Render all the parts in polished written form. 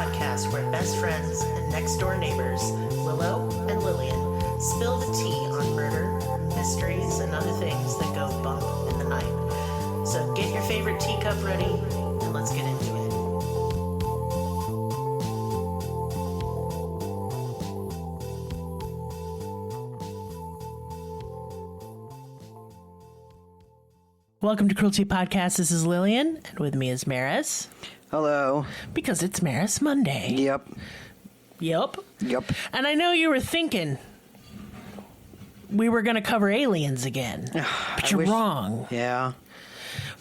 podcast where best friends and next door neighbors, Willow and Lillian, spill the tea on murder, mysteries, and other things that go bump in the night. So get your favorite teacup ready and let's get into it. Welcome to Cruelty Podcast. This is Lillian, and with me is Merris. Hello. Because it's Merris Monday. Yep. And I know you were thinking we were going to cover aliens again, but you're wrong. Yeah.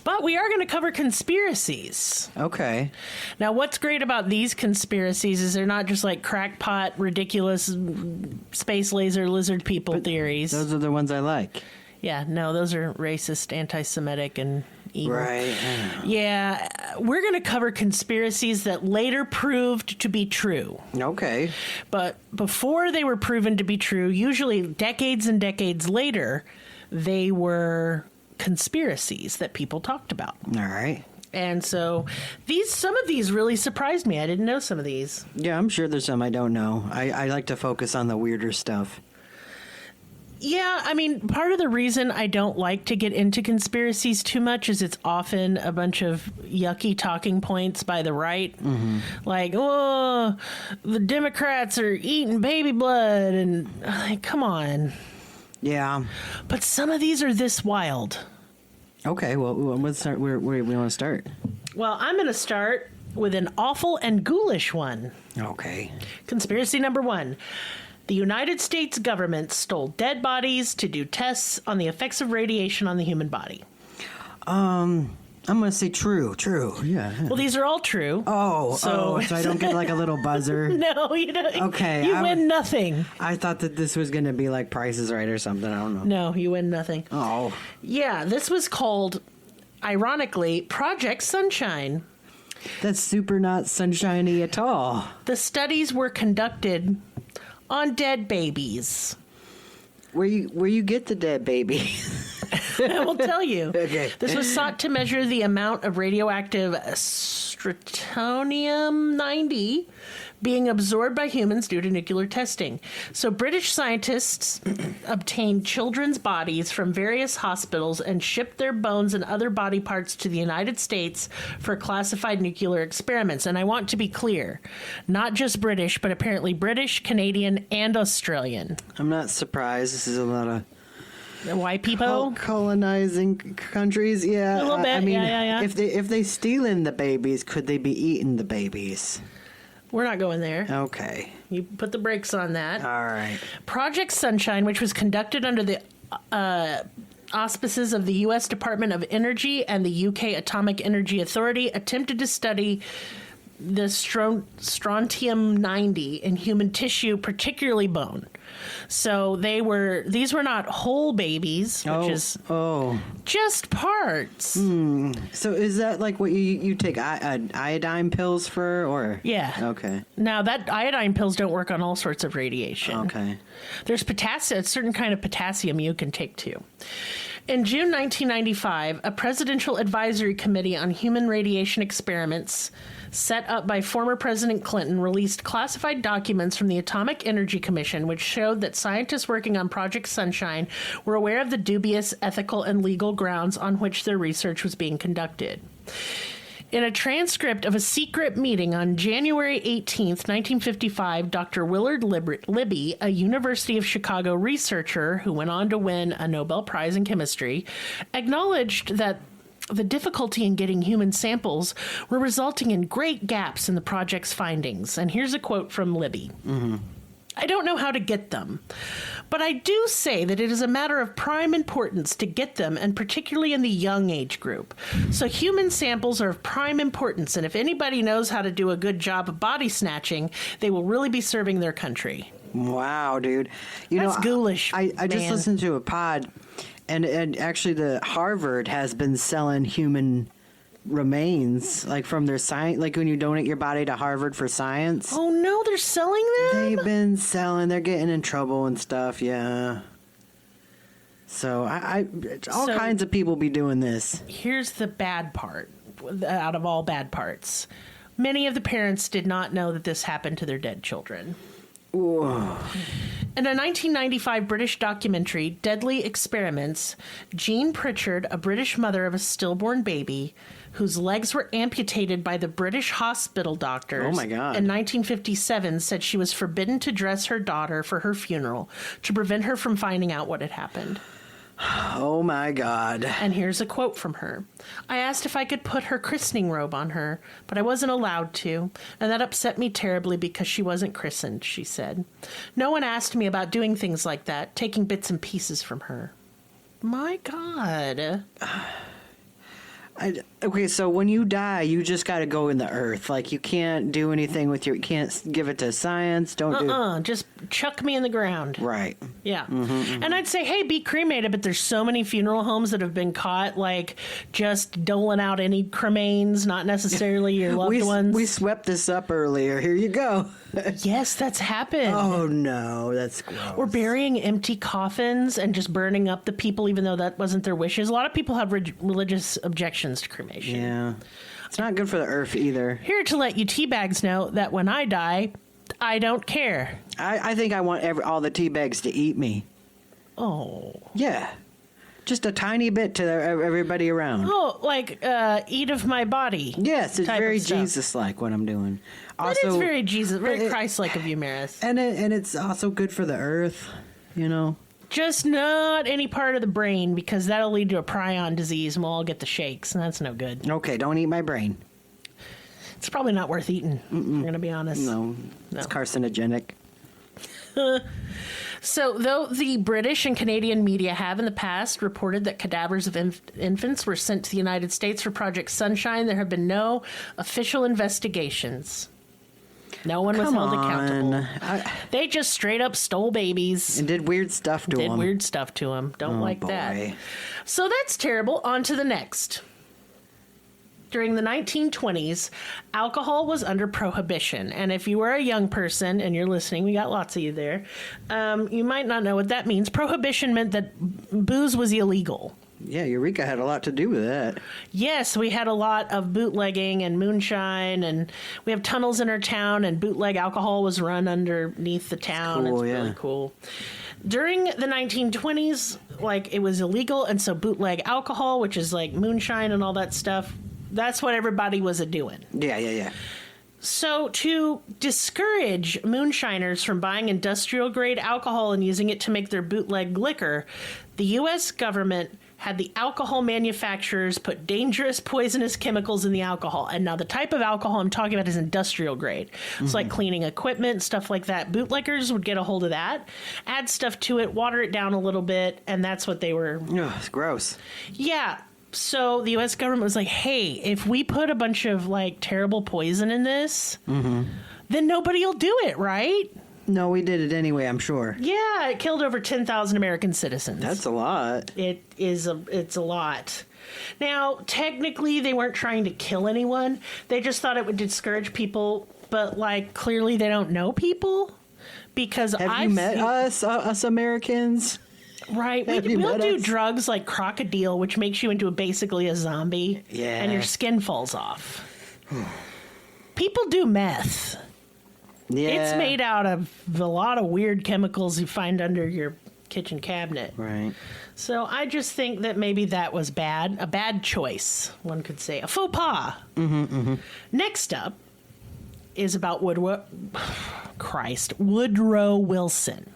But we are going to cover conspiracies. Okay. Now, what's great about these conspiracies is they're not just like crackpot, ridiculous space laser lizard people theories. Those are the ones I like. Yeah, no, those are racist, anti-Semitic, and evil. Right. Yeah, we're going to cover conspiracies that later proved to be true. Okay. But before they were proven to be true, usually decades and decades later, they were conspiracies that people talked about. All right. And so some of these really surprised me. I didn't know some of these. Yeah, I'm sure there's some I don't know. I like to focus on the weirder stuff. Yeah, I mean, part of the reason I don't like to get into conspiracies too much is it's often a bunch of yucky talking points by the right. Mm-hmm. Like, oh, the Democrats are eating baby blood, and like, come on. Yeah. But some of these are this wild. Okay, well, let's start. Where we want to start? Well, I'm going to start with an awful and ghoulish one. Okay. Conspiracy number 1. The United States government stole dead bodies to do tests on the effects of radiation on the human body. I'm going to say true. Yeah. Well, these are all true. So I don't get like a little buzzer? No, you don't. Okay. You win nothing. I thought that this was going to be like Price is Right or something. I don't know. No, you win nothing. Oh. Yeah, this was called, ironically, Project Sunshine. That's super not sunshiny at all. The studies were conducted on dead babies. Where you get the dead baby? I will tell you. Okay. This was sought to measure the amount of radioactive strontium-90 being absorbed by humans due to nuclear testing. So British scientists obtained children's bodies from various hospitals and shipped their bones and other body parts to the United States for classified nuclear experiments. And I want to be clear, not just British, but apparently British, Canadian, and Australian. I'm not surprised. This is a lot of white people colonizing countries. Yeah, a little bit. I mean, yeah. If they stealing the babies, could they be eating the babies? We're not going there. Okay. You put the brakes on that. All right. Project Sunshine, which was conducted under the auspices of the U.S. Department of Energy and the U.K. Atomic Energy Authority, attempted to study the strontium-90 in human tissue, particularly bone. So these were not whole babies, which is just parts. So is that like what you take iodine pills for, or? Yeah. Okay. Now, that iodine pills don't work on all sorts of radiation. Okay. There's potassium, a certain kind of potassium you can take too. In June 1995, a Presidential Advisory Committee on Human Radiation Experiments set up by former President Clinton released classified documents from the Atomic Energy Commission, which showed that scientists working on Project Sunshine were aware of the dubious ethical and legal grounds on which their research was being conducted. In a transcript of a secret meeting on January 18th, 1955, Dr. Willard Libby, a University of Chicago researcher who went on to win a Nobel Prize in chemistry, acknowledged that the difficulty in getting human samples were resulting in great gaps in the project's findings. And here's a quote from Libby. Mm-hmm. I don't know how to get them, but I do say that it is a matter of prime importance to get them, and particularly in the young age group. So human samples are of prime importance, and if anybody knows how to do a good job of body snatching, they will really be serving their country. Wow, dude. That's ghoulish, I just listened to a pod, and actually the Harvard has been selling human remains, like from their science, like when you donate your body to Harvard for science. Oh no, they're selling them? They've been selling, they're getting in trouble and stuff, yeah. So all kinds of people be doing this. Here's the bad part, out of all bad parts. Many of the parents did not know that this happened to their dead children. Whoa. In a 1995 British documentary, Deadly Experiments, Jean Pritchard, a British mother of a stillborn baby, whose legs were amputated by the British hospital doctors Oh my God. in 1957, said she was forbidden to dress her daughter for her funeral to prevent her from finding out what had happened. Oh my God. And here's a quote from her. I asked if I could put her christening robe on her, but I wasn't allowed to, and that upset me terribly because she wasn't christened, she said. No one asked me about doing things like that, taking bits and pieces from her. My God. Okay, so when you die, you just got to go in the earth. Like, you can't do anything with you can't give it to science. Don't Just chuck me in the ground. Right. Yeah. And I'd say, hey, be cremated, but there's so many funeral homes that have been caught, like, just doling out any cremains, not necessarily your loved ones. We swept this up earlier. Here you go. Yes, that's happened. Oh, no. That's gross. Or burying empty coffins and just burning up the people, even though that wasn't their wishes. A lot of people have religious objections to cremation. Yeah. It's not good for the earth either. Here to let you teabags know that when I die, I don't care. I think I want all the tea bags to eat me. Oh. Yeah. Just a tiny bit to everybody around. Oh, like eat of my body. Yes, it's type very of stuff. Jesus-like what I'm doing. That is very Jesus, very Christ-like of you, Merris. And it's also good for the earth, you know. Just not any part of the brain, because that'll lead to a prion disease and we'll all get the shakes, and that's no good. Okay, don't eat my brain. It's probably not worth eating, I'm going to be honest. No, it's carcinogenic. So, though the British and Canadian media have in the past reported that cadavers of infants were sent to the United States for Project Sunshine, there have been no official investigations. No one was held accountable. They just straight up stole babies. And did weird stuff to them. Did weird stuff to them. Don't like that. So that's terrible. On to the next. During the 1920s, alcohol was under prohibition. And if you were a young person and you're listening, we got lots of you there, you might not know what that means. Prohibition meant that booze was illegal. Yeah, Eureka had a lot to do with that. Yes, we had a lot of bootlegging and moonshine, and we have tunnels in our town, and bootleg alcohol was run underneath the town. Cool, it's really cool. During the 1920s, like, it was illegal, and so bootleg alcohol, which is like moonshine and all that stuff, that's what everybody was a-doing. Yeah. So to discourage moonshiners from buying industrial-grade alcohol and using it to make their bootleg liquor, the U.S. government had the alcohol manufacturers put dangerous, poisonous chemicals in the alcohol. And now the type of alcohol I'm talking about is industrial grade. It's like cleaning equipment, stuff like that. Bootleggers would get a hold of that, add stuff to it, water it down a little bit, and that's what they were... Ugh, it's gross. Yeah. So the U.S. government was like, hey, if we put a bunch of, like, terrible poison in this, then nobody will do it, right? No, we did it anyway, I'm sure. Yeah, it killed over 10,000 American citizens. That's a lot. It's a lot. Now, technically, they weren't trying to kill anyone. They just thought it would discourage people, but, like, clearly they don't know people. Because Have you met us Americans? Right. We'll do drugs like crocodile, which makes you into basically a zombie. Yeah. And your skin falls off. People do meth. Yeah. It's made out of a lot of weird chemicals you find under your kitchen cabinet. Right. So I just think that maybe that was bad. A bad choice, one could say. A faux pas. Next up is about Woodrow Wilson,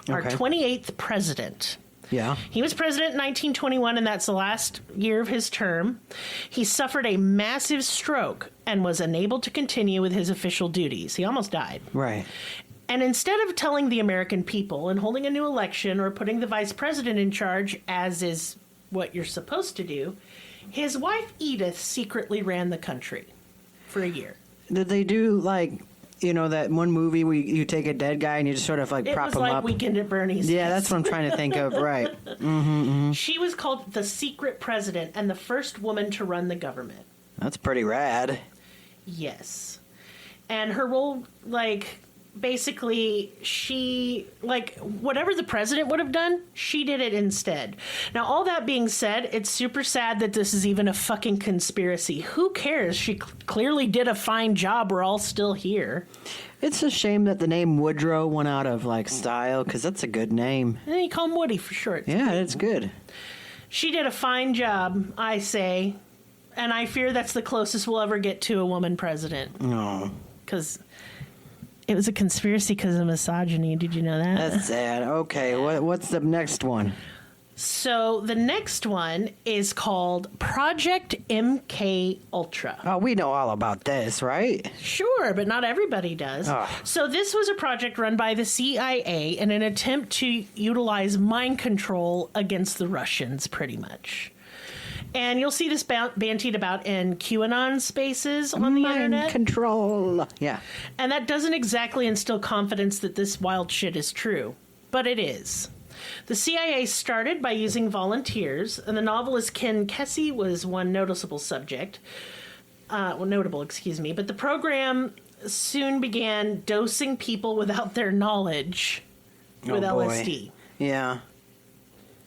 our 28th president. Yeah. He was president in 1921, and that's the last year of his term. He suffered a massive stroke and was unable to continue with his official duties. He almost died. Right. And instead of telling the American people and holding a new election or putting the vice president in charge, as is what you're supposed to do, his wife Edith secretly ran the country for a year. Did they do, like, you know, that one movie where you take a dead guy and you just sort of, like, prop him up? It was like Weekend at Bernie's. Yeah, that's what I'm trying to think of. Right. She was called the secret president and the first woman to run the government. That's pretty rad. Yes. And her role, like, basically, she, like, whatever the president would have done, she did it instead. Now, all that being said, it's super sad that this is even a fucking conspiracy. Who cares? She clearly did a fine job. We're all still here. It's a shame that the name Woodrow went out of, like, style, because that's a good name. And you call him Woody for short. Yeah, it's good. She did a fine job, I say. And I fear that's the closest we'll ever get to a woman president. No. Because it was a conspiracy because of misogyny. Did you know that? That's sad. Okay, what's the next one? So the next one is called Project MK Ultra. Oh, we know all about this, right? Sure, but not everybody does. Oh. So this was a project run by the CIA in an attempt to utilize mind control against the Russians, pretty much. And you'll see this bantied about in QAnon spaces on the internet. Mind control. Yeah. And that doesn't exactly instill confidence that this wild shit is true, but it is. The CIA started by using volunteers, and the novelist Ken Kesey was one noticeable subject. Notable, excuse me. But the program soon began dosing people without their knowledge with LSD. Yeah.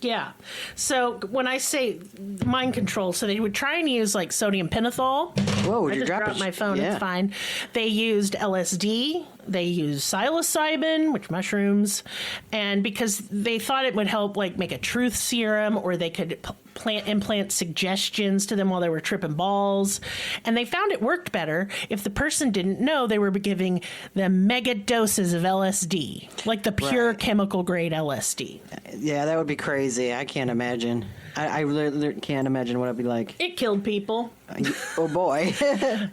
Yeah. So when I say mind control, so they would try and use like sodium pentothal. Whoa, I you just dropped dropped my phone. Yeah. It's fine. They used LSD. They used psilocybin, which mushrooms, and because they thought it would help, like make a truth serum, or they could implant suggestions to them while they were tripping balls, and they found it worked better if the person didn't know they were giving them mega doses of LSD, like the pure chemical grade LSD. Yeah, that would be crazy. I can't imagine. I really can't imagine what it'd be like. It killed people. Oh boy.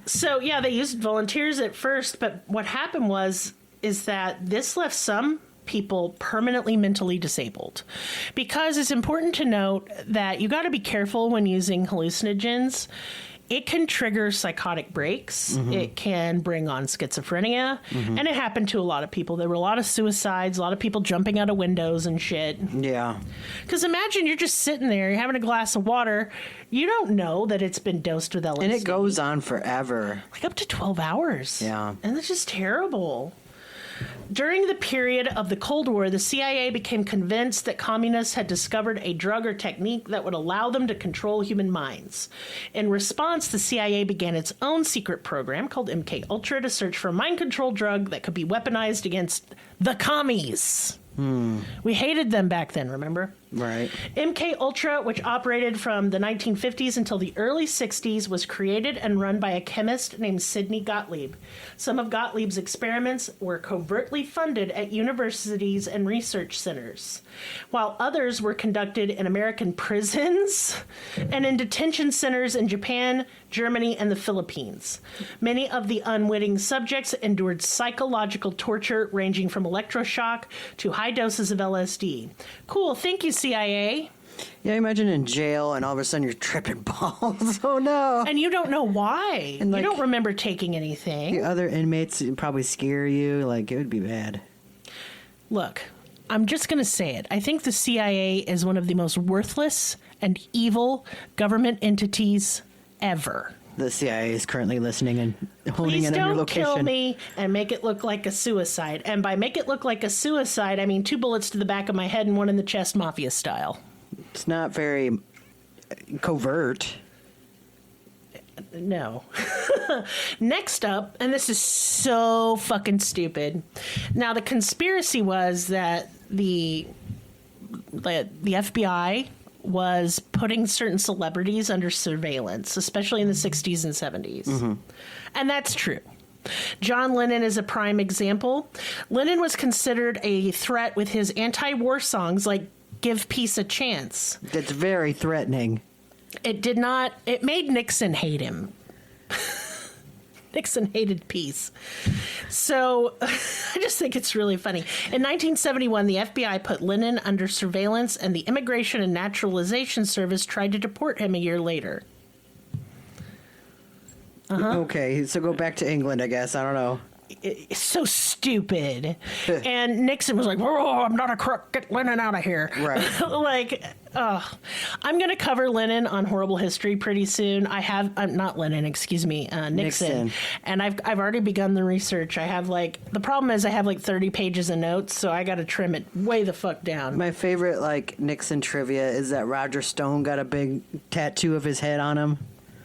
So yeah, they used volunteers at first, but what happened is that this left some people permanently mentally disabled, because it's important to note that you got to be careful when using hallucinogens. It can trigger psychotic breaks. Mm-hmm. It can bring on schizophrenia. Mm-hmm. And it happened to a lot of people. There were a lot of suicides, a lot of people jumping out of windows and shit. Yeah. Because imagine you're just sitting there, you're having a glass of water. You don't know that it's been dosed with LSD. And it goes on forever. Like up to 12 hours. Yeah. And that's just terrible. During the period of the Cold War, the CIA became convinced that communists had discovered a drug or technique that would allow them to control human minds. In response, the CIA began its own secret program called MK Ultra to search for a mind control drug that could be weaponized against the commies. We hated them back then, remember? Right. MK Ultra, which operated from the 1950s until the early 60s, was created and run by a chemist named Sidney Gottlieb. Some of Gottlieb's experiments were covertly funded at universities and research centers, while others were conducted in American prisons and in detention centers in Japan, Germany, and the Philippines. Many of the unwitting subjects endured psychological torture ranging from electroshock to high doses of LSD. Cool, thank you, CIA. Yeah, imagine in jail and all of a sudden you're tripping balls. Oh no. And you don't know why. And, like, you don't remember taking anything. The other inmates probably scare you. Like, it would be bad. Look, I'm just going to say it. I think the CIA is one of the most worthless and evil government entities ever. The CIA is currently listening and honing in on your location. Please don't kill me and make it look like a suicide. And by make it look like a suicide, I mean 2 bullets to the back of my head and 1 in the chest, mafia style. It's not very covert. No. Next up, and this is so fucking stupid. Now, the conspiracy was that the FBI was putting certain celebrities under surveillance, especially in the 60s and 70s. Mm-hmm. And that's true. John Lennon is a prime example. Lennon was considered a threat with his anti-war songs like Give Peace a Chance. That's very threatening. It made Nixon hate him. Nixon hated peace. So I just think it's really funny. In 1971, the FBI put Lennon under surveillance, and the Immigration and Naturalization Service tried to deport him a year later. Okay, so go back to England, I guess. I don't know. it's so stupid. And Nixon was like, "Oh, I'm not a crook. Get Lennon out of here." Right. Like, I'm going to cover Lennon on Horrible History pretty soon. I'm not Lennon, excuse me, Nixon. And I've already begun the research. I have the problem is I have 30 pages of notes, so I got to trim it way the fuck down. My favorite Nixon trivia is that Roger Stone got a big tattoo of his head on him.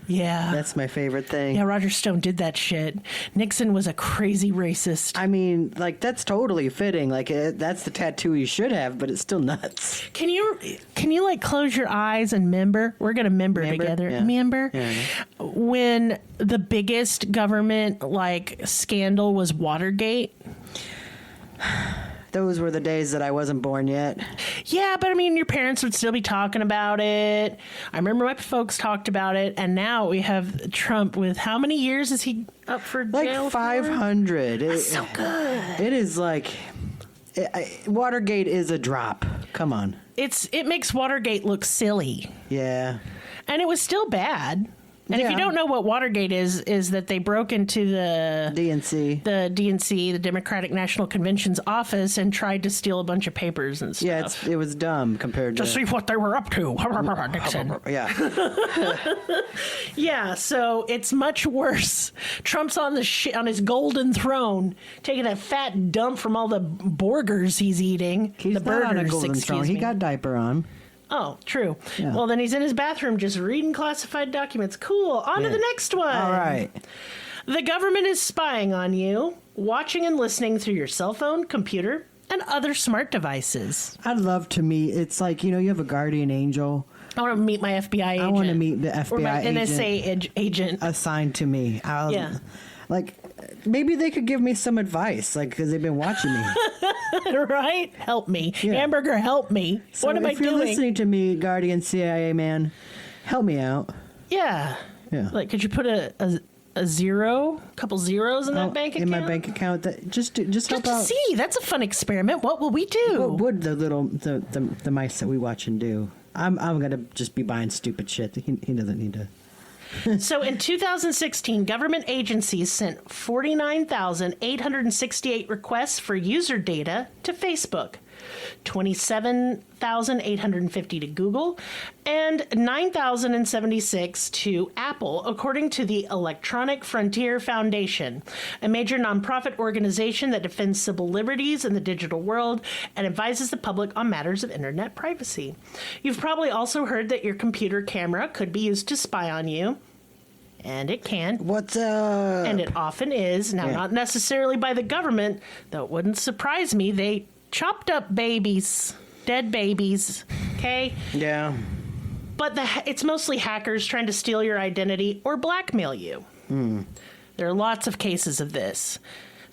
Yeah. That's my favorite thing. Yeah, Roger Stone did that shit. Nixon was a crazy racist. I mean, that's totally fitting. That's the tattoo he should have, but it's still nuts. Can you close your eyes and member? We're going to member together. Yeah. Member? Yeah. When the biggest government scandal was Watergate. Those were the days that I wasn't born yet. Yeah, but I mean, your parents would still be talking about it. I remember my folks talked about it, and now we have Trump with how many years is he up for jail? 500. That's so good. It is Watergate is a drop. Come on. It makes Watergate look silly. Yeah. And it was still bad. And if you don't know what Watergate is that they broke into the DNC, the Democratic National Convention's office, and tried to steal a bunch of papers and stuff. Yeah, it was dumb compared to see what they were up to. Nixon. Yeah. Yeah, so it's much worse. Trump's on his golden throne, taking a fat dump from all the burgers he's eating. He's the not burgers, on a golden throne. He got diaper on. Oh, true. Yeah. Well, then he's in his bathroom just reading classified documents. Cool. On to the next one. All right. The government is spying on you, watching and listening through your cell phone, computer, and other smart devices. I'd love to meet. It's you have a guardian angel. I want to meet my FBI agent. I want to meet the FBI or my agent. NSA agent. Assigned to me. Yeah. Maybe they could give me some advice, because they've been watching me. Right? Help me. Yeah. Hamburger, help me. So what am I doing? If you're listening to me, Guardian CIA man, help me out. Yeah. Yeah. Could you put a zero, a couple zeros in that bank account? In my bank account, just help out. See, that's a fun experiment. What will we do? What would the mice that we watch and do? I'm gonna just be buying stupid shit. He doesn't need to. So in 2016, government agencies sent 49,868 requests for user data to Facebook, 27,850 to Google, and 9,076 to Apple, according to the Electronic Frontier Foundation, a major nonprofit organization that defends civil liberties in the digital world and advises the public on matters of internet privacy. You've probably also heard that your computer camera could be used to spy on you. And it can. What's up? And it often is. Now, not necessarily by the government, though it wouldn't surprise me. They chopped up babies, dead babies, okay? Yeah. But it's mostly hackers trying to steal your identity or blackmail you. There are lots of cases of this.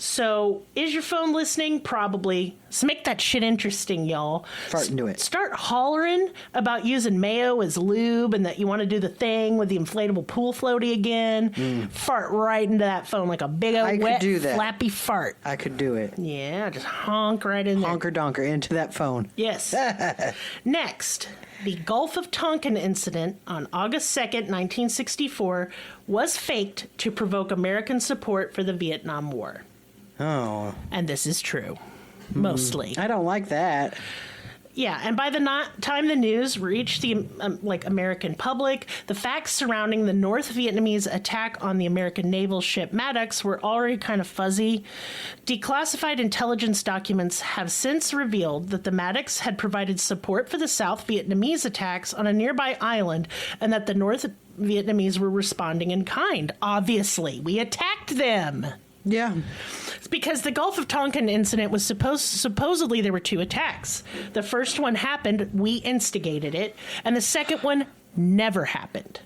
So, is your phone listening? Probably. So make that shit interesting, y'all. Fart into it. Start hollering about using mayo as lube and that you want to do the thing with the inflatable pool floaty again. Fart right into that phone like a big old wet, flappy fart. I could do it. Yeah, just honk right in there. Honker donker into that phone. Yes. Next, the Gulf of Tonkin incident on August 2nd, 1964 was faked to provoke American support for the Vietnam War. Oh. And this is true. Mostly. I don't like that. Yeah, and by the time the news reached the American public, the facts surrounding the North Vietnamese attack on the American naval ship Maddox were already kind of fuzzy. Declassified intelligence documents have since revealed that the Maddox had provided support for the South Vietnamese attacks on a nearby island, and that the North Vietnamese were responding in kind. Obviously, we attacked them. Yeah. It's because the Gulf of Tonkin incident was supposedly there were two attacks. The first one happened, we instigated it, and the second one never happened.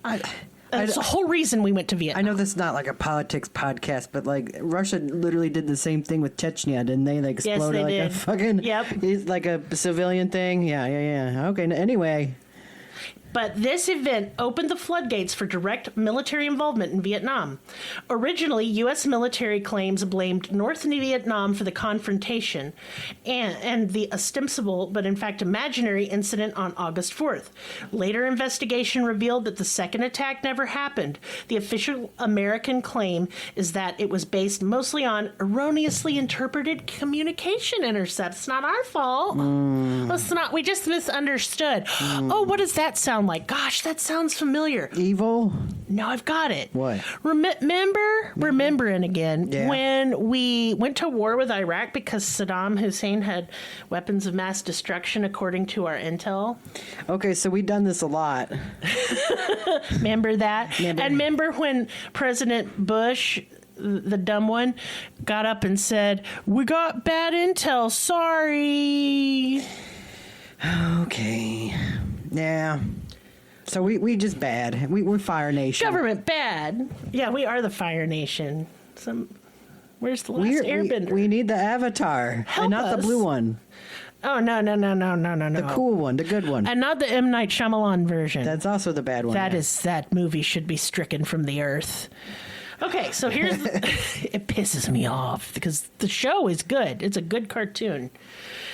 That's the whole reason we went to Vietnam. I know this is not like a politics podcast, but Russia literally did the same thing with Chechnya, didn't they? They exploded yes, they did. A fucking Yep. Like a civilian thing. Yeah. Okay. Anyway. But this event opened the floodgates for direct military involvement in Vietnam. Originally, U.S. military claims blamed North Vietnam for the confrontation and the ostensible, but in fact imaginary, incident on August 4th. Later investigation revealed that the second attack never happened. The official American claim is that it was based mostly on erroneously interpreted communication intercepts. It's not our fault. It's not. We just misunderstood. Oh, what does that sound like? Gosh, that sounds familiar. Evil? No, I've got it. What? Remembering again, Yeah. when we went to war with Iraq because Saddam Hussein had weapons of mass destruction, according to our intel. Okay, so we've done this a lot. Remember that? And remember when President Bush, the dumb one, got up and said, "We got bad intel, sorry." Okay. Yeah. So we just bad. We're Fire Nation. Government bad. Yeah, we are the Fire Nation. Where's the last Airbender? We need the Avatar. Help and not us. the blue one. Oh, no. The cool one, the good one. And not the M. Night Shyamalan version. That's also the bad one. That movie should be stricken from the earth. Okay, so here's... it pisses me off because the show is good. It's a good cartoon.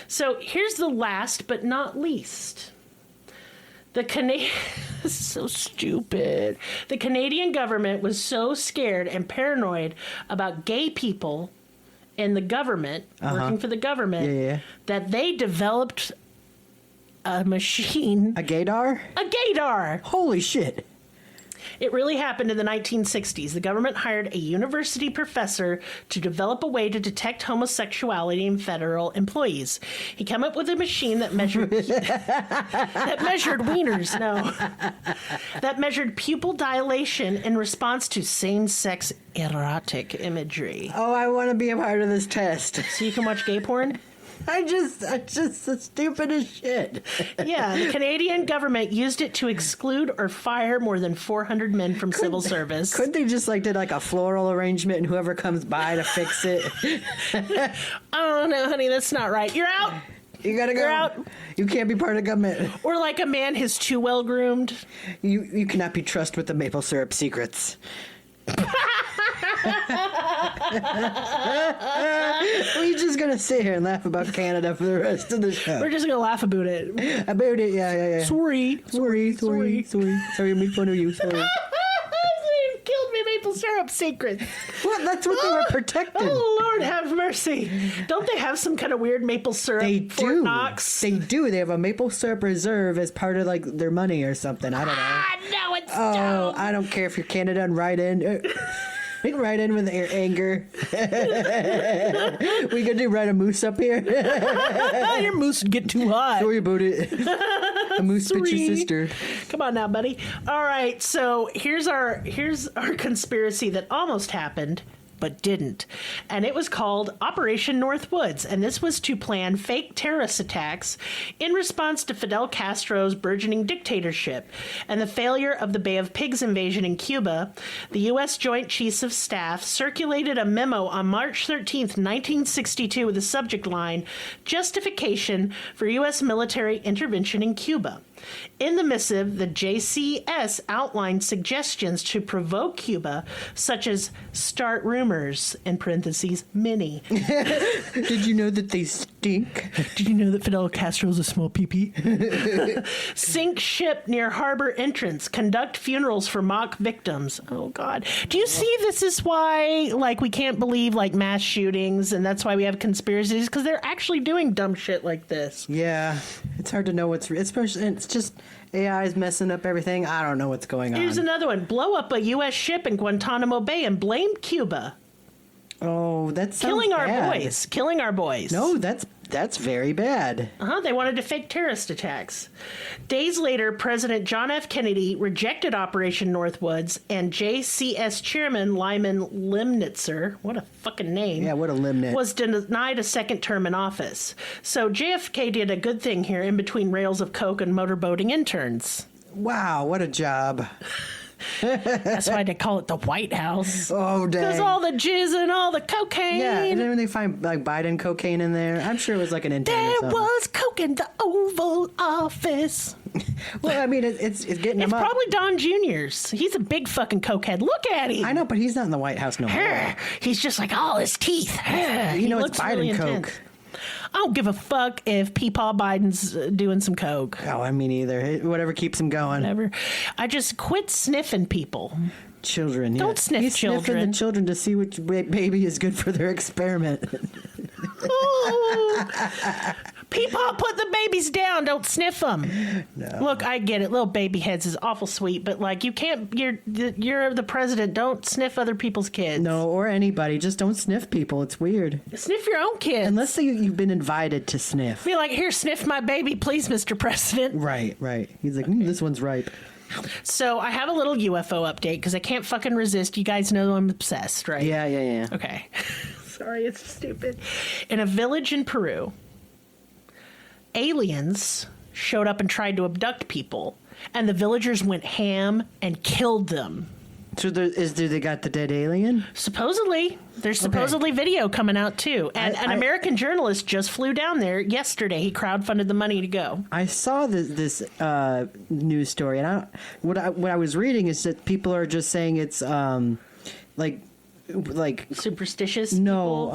So here's the last but not least. This is so stupid. The Canadian government was so scared and paranoid about gay people in the government, working for the government, that they developed a machine. A gaydar? A gaydar! Holy shit. It really happened in the 1960s. The government hired a university professor to develop a way to detect homosexuality in federal employees. He came up with a machine that measured that measured wieners, that measured pupil dilation in response to same-sex erotic imagery. Oh, I want to be a part of this test. So you can watch gay porn? I just the stupidest shit. Yeah, the Canadian government used it to exclude or fire more than 400 men from civil service. Couldn't they just did like a floral arrangement and whoever comes by to fix it? Oh no, honey, that's not right. You're out. You gotta go. You're out. You can't be part of government. Or like a man who's too well groomed. You cannot be trusted with the maple syrup secrets. We're just gonna sit here and laugh about Canada for the rest of the show. We're just gonna laugh about it. About it, yeah. Sorry, make fun of you. Sorry. You killed me, maple syrup secrets. What? That's what they were protecting. Oh Lord, have mercy! Don't they have some kind of weird maple syrup? They Fort do. Knox? They do. They have a maple syrup reserve as part of like their money or something. I don't know. No, it's Oh, dumb. I don't care if you're Canada and write in. We can write in with your anger. We could write a moose up here. Your moose would get too hot. Sorry about it. A moose bit your sister. Come on now, buddy. All right, so here's our conspiracy that almost happened but didn't. And it was called Operation Northwoods. And this was to plan fake terrorist attacks in response to Fidel Castro's burgeoning dictatorship and the failure of the Bay of Pigs invasion in Cuba. The U.S. Joint Chiefs of Staff circulated a memo on March 13th, 1962 with the subject line, Justification for U.S. Military Intervention in Cuba. In the missive, the JCS outlined suggestions to provoke Cuba, such as start rumors, in parentheses, many. Did you know that they stink? Did you know that Fidel Castro's a small pee-pee? Sink ship near harbor entrance. Conduct funerals for mock victims. Oh, God. Do you see this is why, like, we can't believe, like, mass shootings, and that's why we have conspiracies? Because they're actually doing dumb shit like this. Yeah. It's hard to know what's real. Especially, it's just AI is messing up everything. I don't know what's going on. Here's another one. Blow up a U.S. ship in Guantanamo Bay and blame Cuba. Oh, that's Killing our boys. Killing our boys. No, that's very bad. They wanted to fake terrorist attacks. Days later, President John F. Kennedy rejected Operation Northwoods, and JCS Chairman Lyman Limnitzer, what a fucking name. Yeah, what a limnit. Was denied a second term in office. So JFK did a good thing here in between rails of coke and motorboating interns. Wow, what a job. That's why they call it the White House. Oh, dang. Because all the jizz and all the cocaine. Yeah, and then when they find like Biden cocaine in there, I'm sure it was like an intern or There something. was coke in the Oval Office. Well, I mean, it's getting It's him up. probably Don Jr.'s. He's a big fucking cokehead. Look at him. I know, but he's not in the White House no more. He's just like, oh, his teeth. You know, it's Biden really coke. intense. I don't give a fuck if Peepaw Biden's doing some coke. Oh, I mean, either. Whatever keeps him going. Whatever. I just quit sniffing people. Children. Don't sniff He's children. sniffing the children to see which baby is good for their experiment. Ooh. Peepaw, put the babies down. Don't sniff them. No. Look, I get it. Little baby heads is awful sweet, but like you can't. You're the president. Don't sniff other people's kids. No, or anybody. Just don't sniff people. It's weird. Sniff your own kids. Unless you've been invited to sniff. Be like, here, sniff my baby, please, Mr. President. Right. He's like, this one's ripe. So I have a little UFO update because I can't fucking resist. You guys know I'm obsessed, right? Yeah. Okay. Sorry, it's stupid. In a village in Peru, aliens showed up and tried to abduct people, and the villagers went ham and killed them. So do they got the dead alien? Supposedly. There's supposedly video coming out, too. And an American journalist just flew down there yesterday. He crowdfunded the money to go. I saw this news story, and what I was reading is that people are just saying it's like Superstitious no,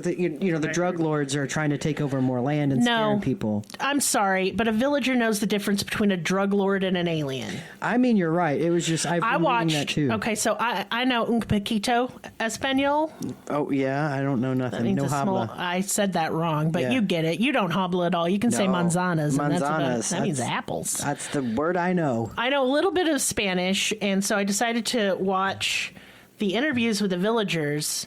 people? the drug lords are trying to take over more land and scaring people. I'm sorry, but a villager knows the difference between a drug lord and an alien. I mean, you're right. It was just I watched that too. Okay, so I know un poquito español. Oh yeah, I don't know nothing. That means No a small. habla. I said that wrong, but Yeah. you get it. You don't habla at all. You can say No. manzanas, and Manzanas. that means apples. That's the word I know. I know a little bit of Spanish, and so I decided to watch the interviews with the villagers.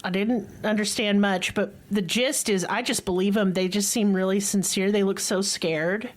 I didn't understand much, but the gist is I just believe them. They just seem really sincere. They look so scared.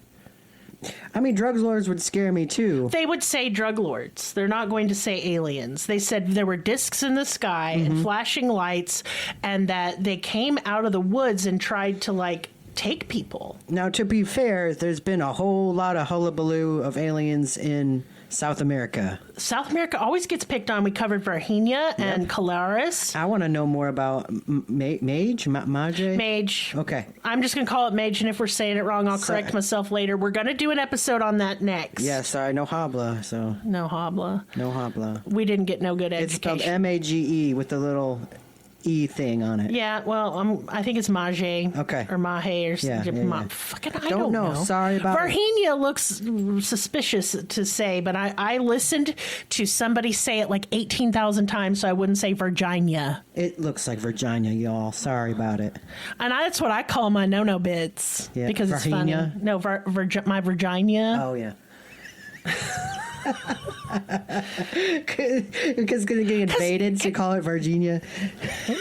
I mean, drug lords would scare me too. They would say drug lords. They're not going to say aliens. They said there were discs in the sky and flashing lights, and that they came out of the woods and tried to, like, take people. Now, to be fair, there's been a whole lot of hullabaloo of aliens in South America. South America always gets picked on. We covered Virginia and Colares. I want to know more about Mage? Mage. Okay. I'm just going to call it Mage, and if we're saying it wrong, I'll correct myself later. We're going to do an episode on that next. Yeah, sorry, no habla, so. No habla. No habla. We didn't get no good It's education. spelled Mage with the little E thing on it. Yeah, well, I think it's Mage. Okay. Or Mahe or Yeah, something. yeah. Fucking, I don't know. Sorry about it. Virginia looks suspicious to say, but I listened to somebody say it like 18,000 times, so I wouldn't say Virginia. It looks like Virginia, y'all. Sorry about it. And that's what I call my no-no bits. Yeah, Because it's Virginia? funny. No, my Virginia. Oh, yeah. Because it's going to get invaded, so call it Virginia. They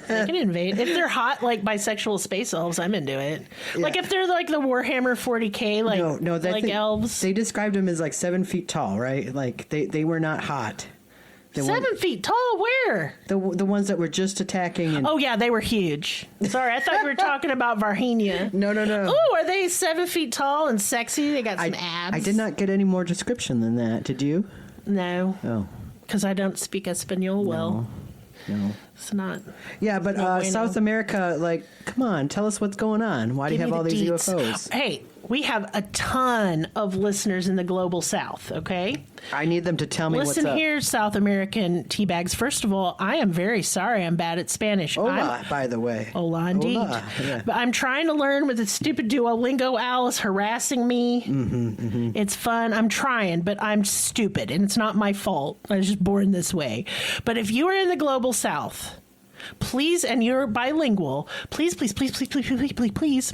can invade. If they're hot, like bisexual space elves, I'm into it. Like if they're like the Warhammer 40K, like, No, like elves. They described them as like 7 feet tall, right? Like they were not hot. 7 feet tall? Where? The ones that were just attacking. And, Oh, yeah, they were huge. Sorry, I thought you were talking about Virginia. No. Oh, are they 7 feet tall and sexy? They got some abs. I did not get any more description than that. Did you? No, Oh, because I don't speak Espanol well. no. It's not. Yeah, but No bueno. South America, like, come on, tell us what's going on. Why do you Give have me all the these deets. UFOs? Hey, we have a ton of listeners in the global south, okay? I need them to tell me Listen what's up. here, South American teabags. First of all, I am very sorry I'm bad at Spanish. Hola, by the way. Hola, indeed. Hola, yeah. But I'm trying to learn with the stupid Duolingo owl is harassing me. It's fun. I'm trying, but I'm stupid, and it's not my fault. I was just born this way. But if you are in the global south, please, and you're bilingual, please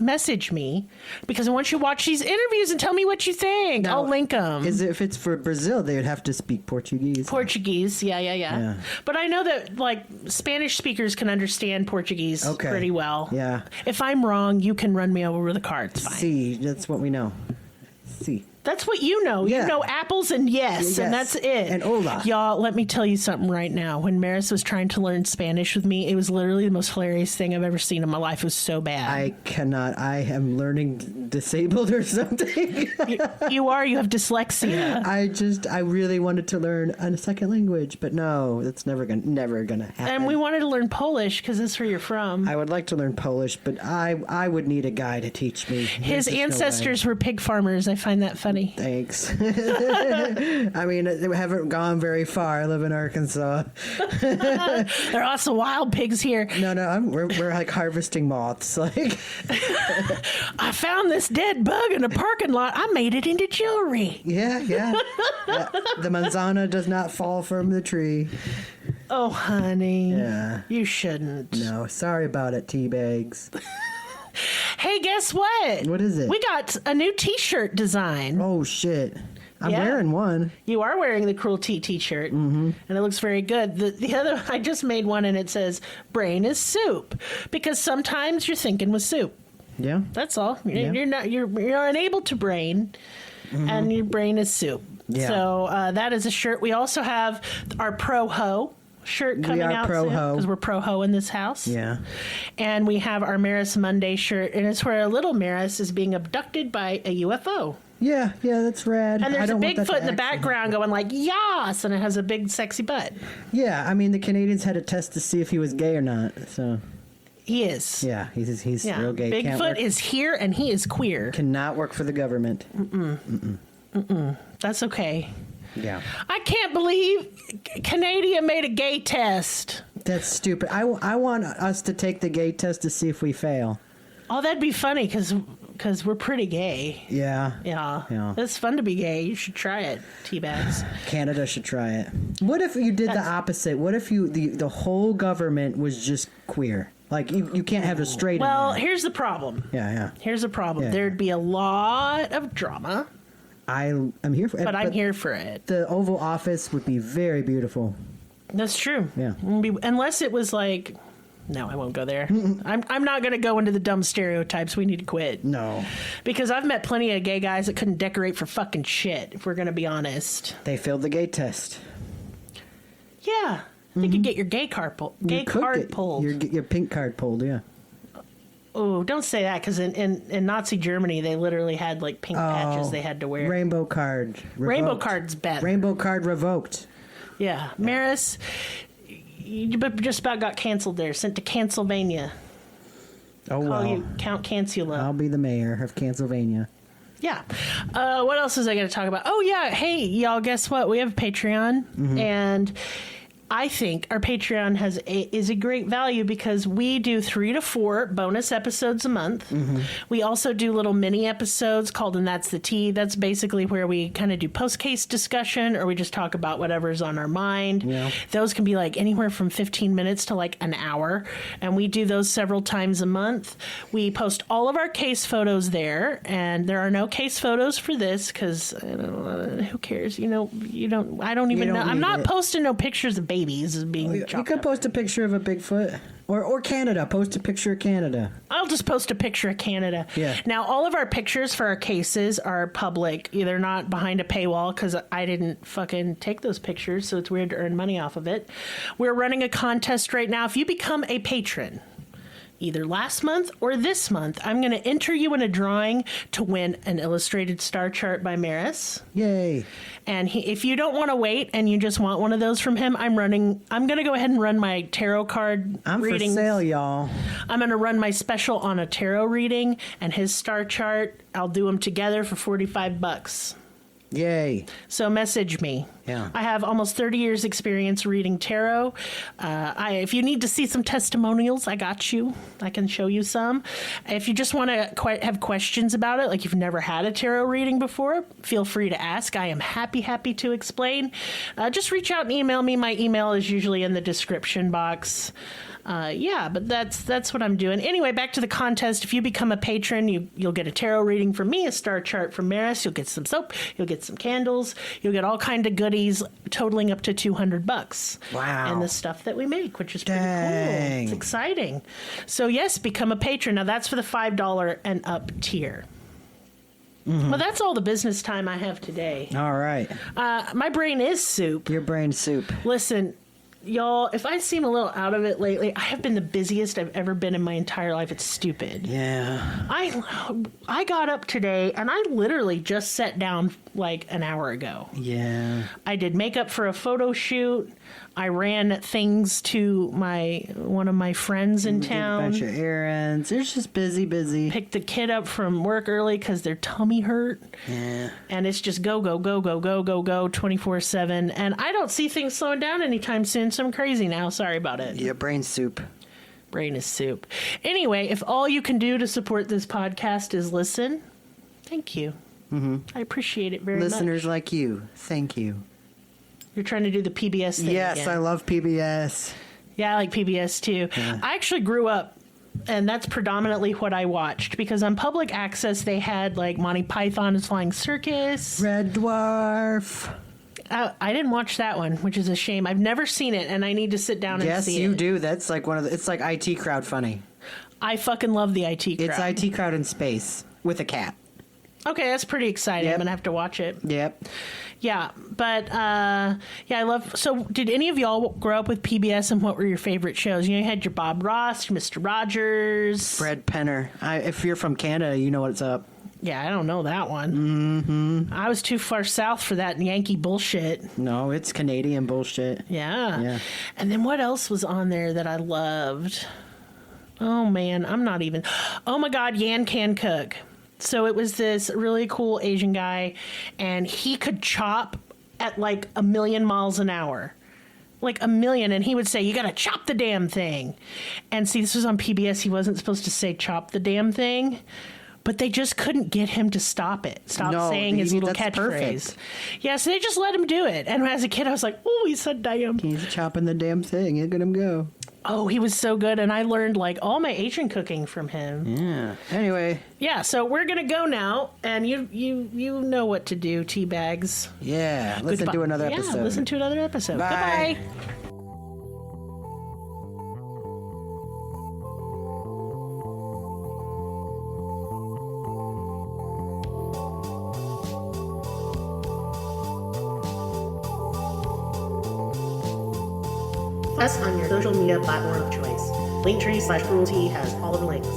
message me, because I want you to watch these interviews and tell me what you think. Now, I'll link them. If it's for Brazil, they would have to speak Portuguese. Portuguese, yeah. But I know that like Spanish speakers can understand Portuguese pretty well. Yeah. If I'm wrong, you can run me over with a car. It's fine. See, that's what we know. See. That's what you know. Yeah. You know apples and yes, and that's it. And hola. Y'all, let me tell you something right now. When Merris was trying to learn Spanish with me, it was literally the most hilarious thing I've ever seen in my life. It was so bad. I cannot. I am learning disabled or something. You are. You have dyslexia. I really wanted to learn a second language, but no, that's never gonna happen. And we wanted to learn Polish because that's where you're from. I would like to learn Polish, but I would need a guy to teach me. His There's just no way. ancestors were pig farmers. I find that funny. Thanks. I mean, they haven't gone very far. I live in Arkansas. There are also wild pigs here. No, we're like harvesting moths. Like, I found this dead bug in a parking lot. I made it into jewelry. yeah. The manzana does not fall from the tree. Oh, honey. Yeah. You shouldn't. No, sorry about it, tea bags. Hey, guess what? What is it? We got a new T-shirt design. Oh shit! I'm Yeah. wearing one. You are wearing the Cruelty T-shirt, and it looks very good. The other, I just made one, and it says "Brain is soup," because sometimes you're thinking with soup. Yeah. That's all. Yeah. You're unable to brain, and your brain is soup. Yeah. So that is a shirt. We also have our Pro Ho shirt coming are out pro soon ho. because we're pro ho in this house. Yeah. And we have our Merris Monday shirt, and it's where a little Merris is being abducted by a UFO. Yeah, that's rad. And there's a I don't want that Bigfoot to in the actually background going like, "Yas!" and it has a big sexy butt. Yeah, I mean the Canadians had a test to see if he was gay or not. So He is. yeah, he's Yeah. real gay. Can't Bigfoot work, is here, and he is queer. cannot work for the government. That's okay. Yeah, I can't believe Canada made a gay test. that's stupid. I want us to take the gay test to see if we fail. Oh, that'd be funny because we're pretty gay. Yeah. Yeah. It's fun to be gay. You should try it, Teabags. Canada should try it. What if you did the opposite? What if the whole government was just queer? Like you can't have a straight. Well, in there. here's the problem. Yeah. Here's the problem. Yeah. There'd be a lot of drama, I'm here for it. but I'm here for it. The Oval Office would be very beautiful. That's true. Yeah. Unless it was like, no, I won't go there. I'm not going to go into the dumb stereotypes. We need to quit. No. Because I've met plenty of gay guys that couldn't decorate for fucking shit, if we're going to be honest. They failed the gay test. Yeah. You could get your gay card pulled. You could get your pink card pulled, yeah. Oh, don't say that, because in Nazi Germany, they literally had like pink patches they had to wear. Rainbow card. Revoked. Rainbow card's better. Rainbow card revoked. Yeah. Merris, you just about got canceled there. Sent to Pennsylvania. Oh, Call well. you Count Cancula. I'll be the mayor of Pennsylvania. Yeah. What else was I going to talk about? Oh, yeah. Hey, y'all, guess what? We have a Patreon, and I think our Patreon is a great value because we do 3 to 4 bonus episodes a month. We also do little mini episodes called And That's the Tea. That's basically where we kind of do post-case discussion, or we just talk about whatever's on our mind. Yeah. Those can be like anywhere from 15 minutes to like an hour, and we do those several times a month. We post all of our case photos there, and there are no case photos for this because who cares? I don't even know. I'm not posting no pictures of babies being You chopped could up. post a picture of a Bigfoot. Or Canada. Post a picture of Canada. I'll just post a picture of Canada. Yeah. Now, all of our pictures for our cases are public. They're not behind a paywall because I didn't fucking take those pictures, so it's weird to earn money off of it. We're running a contest right now. If you become a patron, either last month or this month, I'm going to enter you in a drawing to win an illustrated star chart by Merris. Yay. And if you don't want to wait and you just want one of those from him, I'm going to go ahead and run my tarot card I'm reading. for sale, y'all. I'm going to run my special on a tarot reading and his star chart. I'll do them together for $45. Yay. So message me. Yeah. I have almost 30 years experience reading tarot. If you need to see some testimonials, I got you. I can show you some. If you just want to have questions about it, like you've never had a tarot reading before, feel free to ask. I am happy to explain. Just reach out and email me. My email is usually in the description box. But that's what I'm doing. Anyway, back to the contest. If you become a patron, you'll get a tarot reading from me, a star chart from Merris. You'll get some soap. You'll get some candles. You'll get all kind of goodies totaling up to $200. Wow. And the stuff that we make, which is pretty Dang. cool. It's exciting. So yes, become a patron. Now that's for the $5 and up tier. Well, that's all the business time I have today. All right. My brain is soup. Your brain soup. Listen, y'all, if I seem a little out of it lately, I have been the busiest I've ever been in my entire life. It's stupid. Yeah. I got up today and I literally just sat down like an hour ago. Yeah. I did makeup for a photo shoot. I ran things to one of my friends in town. A bunch of errands. It's just busy. Picked the kid up from work early because their tummy hurt. Yeah. And it's just go 24/7. And I don't see things slowing down anytime soon, so I'm crazy now. Sorry about it. Yeah, brain soup. Brain is soup. Anyway, if all you can do to support this podcast is listen, thank you. Mm-hmm. I appreciate it very much. Listeners like you, thank you. You're trying to do the PBS thing Yes, again. I love PBS. Yeah, I like PBS too. Yeah. I actually grew up, and that's predominantly what I watched, because on public access they had like Monty Python's Flying Circus. Red Dwarf. I didn't watch that one, which is a shame. I've never seen it, and I need to sit down and see it. Yes, you do. That's like it's like IT Crowd funny. I fucking love the IT Crowd. It's IT Crowd in space with a cat. Okay, that's pretty exciting. Yep. I'm gonna have to watch it. Yep. Yeah, but yeah, I love. So, did any of y'all grow up with PBS, and what were your favorite shows? You had your Bob Ross, your Mr. Rogers, Fred Penner. If you're from Canada, you know what's up. Yeah, I don't know that one. Mm-hmm. I was too far south for that Yankee bullshit. No, it's Canadian bullshit. Yeah. And then what else was on there that I loved? Oh man, I'm not even. Oh my God, Yan Can Cook. So it was this really cool Asian guy, and he could chop at like 1 million miles an hour. Like 1 million, and he would say, "You gotta chop the damn thing." And see, this was on PBS. He wasn't supposed to say "chop the damn thing," but they just couldn't get him to stop saying his little catchphrase. Perfect. Yeah, so they just let him do it. And as a kid, I was like, "Oh, he said damn." He's chopping the damn thing. Look at him go. Oh, he was so good, and I learned like all my Asian cooking from him. Yeah. Anyway. Yeah, so we're gonna go now, and you know what to do, tea bags. Yeah. Listen to another episode. Yeah, listen to another episode. Bye. Goodbye. Us on your social media platform of choice. Linktree/cruelty has all of the links.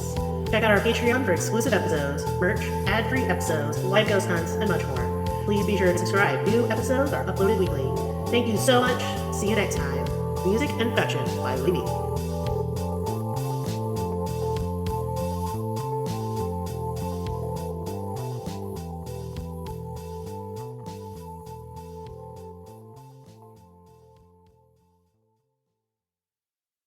Check out our Patreon for exclusive episodes, merch, ad-free episodes, live ghost hunts, and much more. Please be sure to subscribe. New episodes are uploaded weekly. Thank you so much. See you next time. Music and production by Libby.